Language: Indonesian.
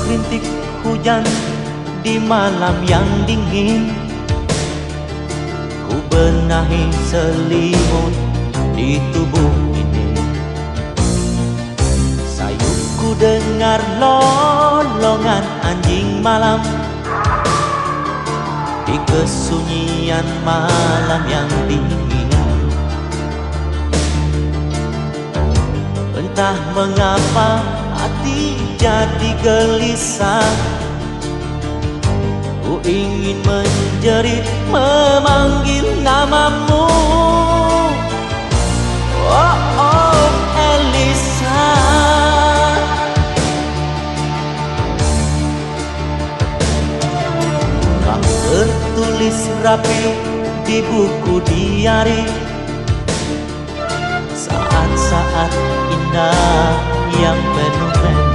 rintik hujan di malam yang dingin. Ku benahi selimut di tubuh ini. Sayupku dengar lolongan anjing malam di kesunyian malam yang dingin. Entah mengapa hati jadi gelisah. Ku ingin menjerit memanggil namamu. Oh, oh, Elisa. Kau tertulis rapi di buku diari saat-saat indah yang penuh